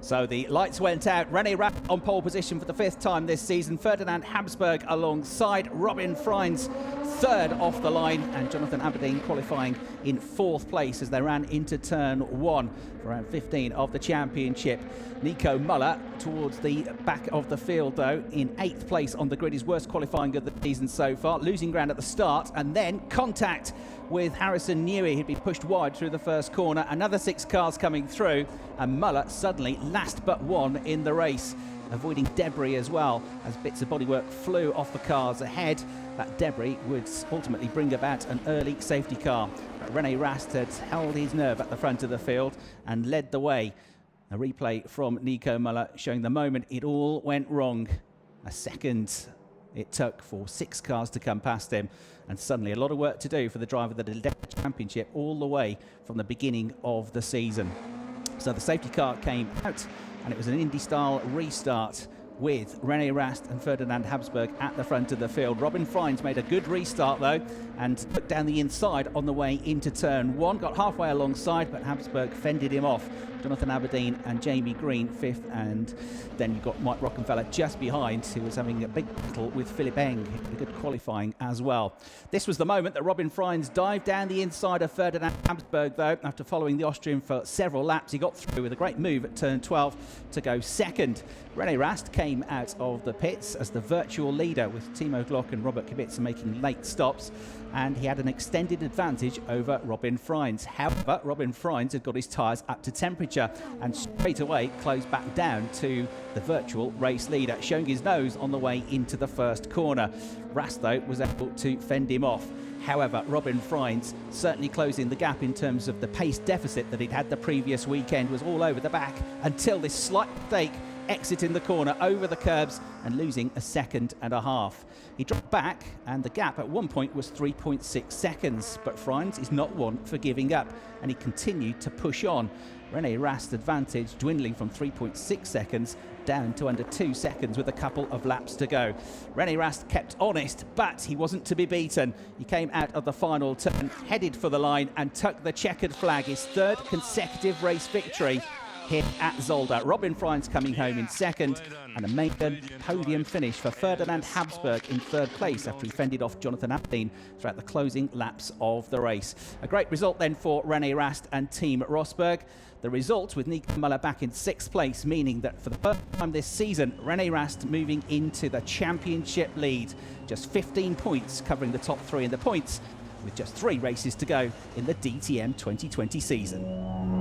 So the lights went out. Rene Rast on pole position for the 5th time this season. Ferdinand Habsburg alongside Robin Frijns, 3rd off the line, and Jonathan Aberdeen qualifying in 4th place as they ran into turn 1 for round 15 of the championship. Nico Muller towards the back of the field though, in 8th place on the grid, his worst qualifying of the season so far, losing ground at the start, and then contact with Harrison Newey, who'd been pushed wide through the first corner. Another 6 cars coming through, and Muller suddenly last but one in the race, avoiding debris as well as bits of bodywork flew off the cars ahead. That debris would ultimately bring about an early safety car. But Rene Rast had held his nerve at the front of the field and led the way. A replay from Nico Muller showing the moment it all went wrong. A second it took for 6 cars to come past him, and suddenly a lot of work to do for the driver that had led the championship all the way from the beginning of the season. So the safety car came out, and it was an Indy-style restart with Rene Rast and Ferdinand Habsburg at the front of the field. Robin Frijns made a good restart though and took down the inside on the way into turn 1. Got halfway alongside, but Habsburg fended him off. Jonathan Aberdeen and Jamie Green 5th, and then you've got Mike Rockenfeller just behind, who was having a big battle with Philip Eng, a good qualifying as well. This was the moment that Robin Frijns dived down the inside of Ferdinand Habsburg though. After following the Austrian for several laps, he got through with a great move at turn 12 to go second. Rene Rast came out of the pits as the virtual leader, with Timo Glock and Robert Kubica making late stops, and he had an extended advantage over Robin Frijns. However, Robin Frijns had got his tyres up to temperature and straight away closed back down to the virtual race leader, showing his nose on the way into the first corner. Rast, though, was able to fend him off. However, Robin Frijns certainly closing the gap in terms of the pace deficit that he'd had the previous weekend, was all over the back until this slight mistake exiting the corner over the curbs and losing a second and a half. He dropped back, and the gap at one point was 3.6 seconds, but Frijns is not one for giving up, and he continued to push on. Rene Rast's advantage dwindling from 3.6 seconds down to under 2 seconds with a couple of laps to go. Rene Rast kept honest, but he wasn't to be beaten. He came out of the final turn, headed for the line, and took the checkered flag, his 3rd consecutive race victory here at Zolder. Robin Frijns coming home in 2nd, and a maiden podium finish for Ferdinand Habsburg in 3rd place after he fended off Jonathan Aberdeen throughout the closing laps of the race. A great result then for Rene Rast and Team Rosberg. The result with Nico Muller back in 6th place, meaning that for the first time this season, Rene Rast moving into the championship lead. Just 15 points covering the top 3 in the points, with just 3 races to go in the DTM 2020 season.